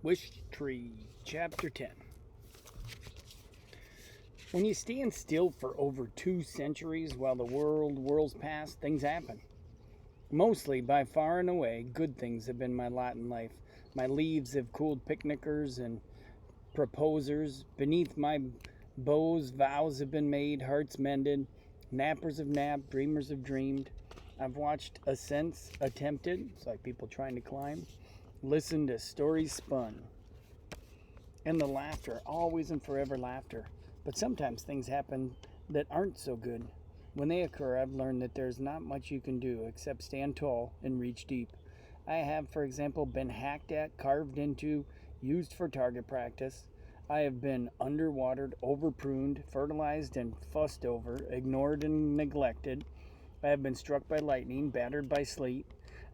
Wishtree, Chapter 10. When you stand still for over 2 centuries while the world whirls past, things happen. Mostly, by far and away, good things have been my lot in life. My leaves have cooled picnickers and proposers. Beneath my bows, vows have been made, hearts mended. Nappers have napped, dreamers have dreamed. I've watched ascents attempted, it's like people trying to climb. Listened to stories spun. And the laughter, always and forever laughter. But sometimes things happen that aren't so good. When they occur, I've learned that there's not much you can do except stand tall and reach deep. I have, for example, been hacked at, carved into, used for target practice. I have been underwatered, overpruned, fertilized and fussed over, ignored and neglected. I have been struck by lightning, battered by sleet.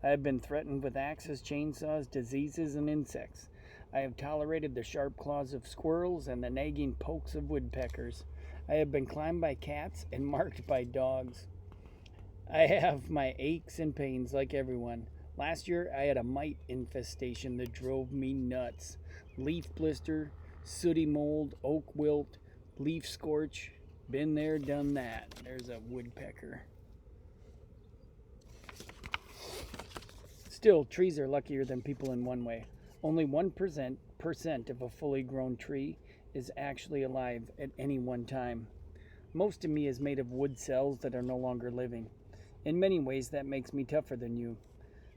I have been threatened with axes, chainsaws, diseases, and insects. I have tolerated the sharp claws of squirrels and the nagging pokes of woodpeckers. I have been climbed by cats and marked by dogs. I have my aches and pains like everyone. Last year, I had a mite infestation that drove me nuts. Leaf blister, sooty mold, oak wilt, leaf scorch. Been there, done that. There's a woodpecker. Still, trees are luckier than people in one way. Only 1% of a fully grown tree is actually alive at any one time. Most of me is made of wood cells that are no longer living. In many ways, that makes me tougher than you.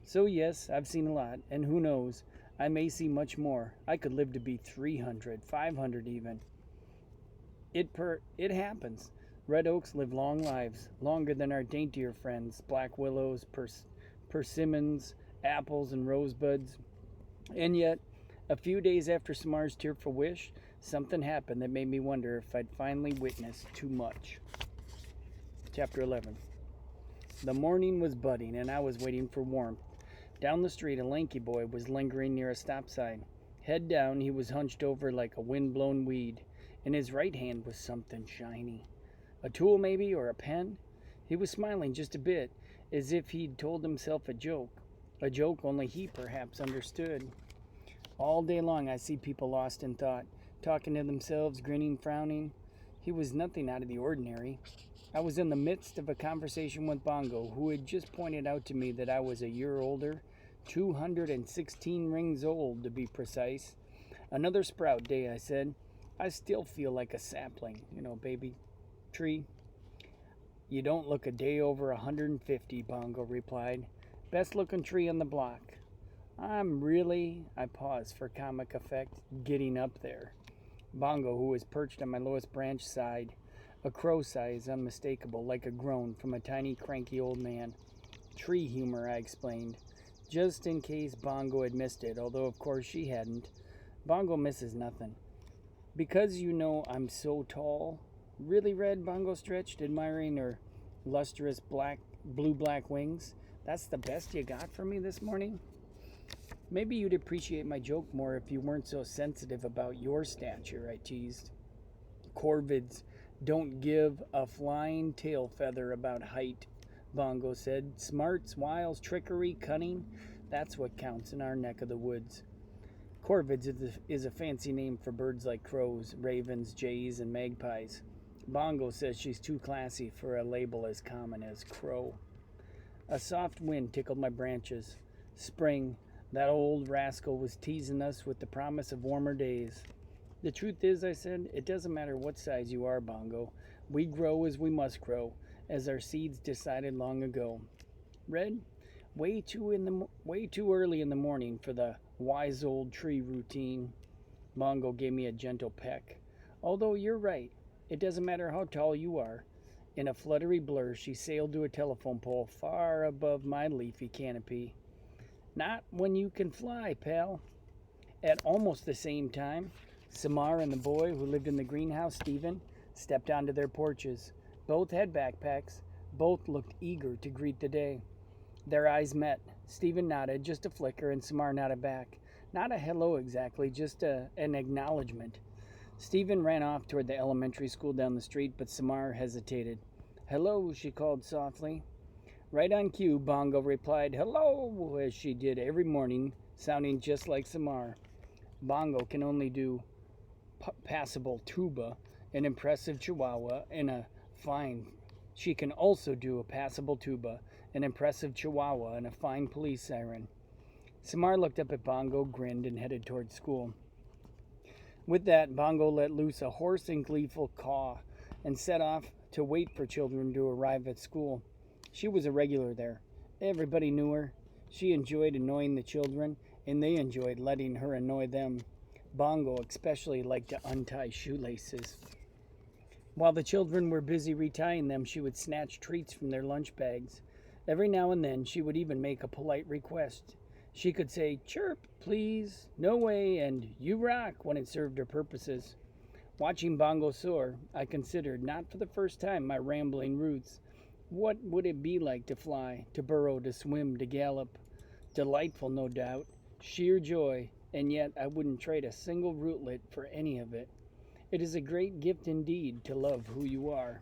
So yes, I've seen a lot, and who knows, I may see much more. I could live to be 300, 500 even. It happens. Red oaks live long lives, longer than our daintier friends, black willows, persimmons, apples, and rosebuds. And yet, a few days after Samar's tearful wish, something happened that made me wonder if I'd finally witnessed too much. Chapter 11. The morning was budding, and I was waiting for warmth. Down the street, a lanky boy was lingering near a stop sign. Head down, he was hunched over like a wind-blown weed. In his right hand was something shiny. A tool, maybe, or a pen? He was smiling just a bit, as if he'd told himself a joke. A joke only he perhaps understood. All day long I see people lost in thought, talking to themselves, grinning, frowning. He was nothing out of the ordinary. I was in the midst of a conversation with Bongo, who had just pointed out to me that I was a year older, 216 rings old to be precise. Another sprout day, I said. I still feel like a sapling, baby tree. You don't look a day over 150, Bongo replied. Best looking tree on the block. I paused for comic effect, getting up there. Bongo, who was perched on my lowest branch, sighed. A crow sigh is unmistakable, like a groan from a tiny, cranky old man. Tree humor, I explained, just in case Bongo had missed it, although of course she hadn't. Bongo misses nothing. Because I'm so tall. Really, Red? Bongo stretched, admiring her lustrous blue-black wings. That's the best you got for me this morning? Maybe you'd appreciate my joke more if you weren't so sensitive about your stature, I teased. Corvids don't give a flying tail feather about height, Bongo said. Smarts, wiles, trickery, cunning, that's what counts in our neck of the woods. Corvids is a fancy name for birds like crows, ravens, jays, and magpies. Bongo says she's too classy for a label as common as crow. A soft wind tickled my branches. Spring, that old rascal was teasing us with the promise of warmer days. The truth is, I said, it doesn't matter what size you are, Bongo. We grow as we must grow, as our seeds decided long ago. Red, way too early in the morning for the wise old tree routine. Bongo gave me a gentle peck. Although you're right, it doesn't matter how tall you are. In a fluttery blur, she sailed to a telephone pole far above my leafy canopy. Not when you can fly, pal. At almost the same time, Samar and the boy who lived in the greenhouse, Stephen, stepped onto their porches. Both had backpacks. Both looked eager to greet the day. Their eyes met. Stephen nodded, just a flicker, and Samar nodded back. Not a hello exactly, just an acknowledgement. Stephen ran off toward the elementary school down the street, but Samar hesitated. Hello, she called softly. Right on cue, Bongo replied, hello, as she did every morning, sounding just like Samar. Bongo can only do passable tuba, an impressive chihuahua, and a fine. She can also do a passable tuba, an impressive chihuahua, and a fine police siren. Samar looked up at Bongo, grinned, and headed toward school. With that, Bongo let loose a hoarse and gleeful caw and set off to wait for children to arrive at school. She was a regular there. Everybody knew her. She enjoyed annoying the children, and they enjoyed letting her annoy them. Bongo especially liked to untie shoelaces. While the children were busy retying them, she would snatch treats from their lunch bags. Every now and then, she would even make a polite request. She could say, "Chirp, please," "No way," and "You rock" when it served her purposes. Watching Bongo soar, I considered, not for the first time, my rambling roots. What would it be like to fly, to burrow, to swim, to gallop? Delightful, no doubt. Sheer joy, and yet I wouldn't trade a single rootlet for any of it. It is a great gift indeed to love who you are.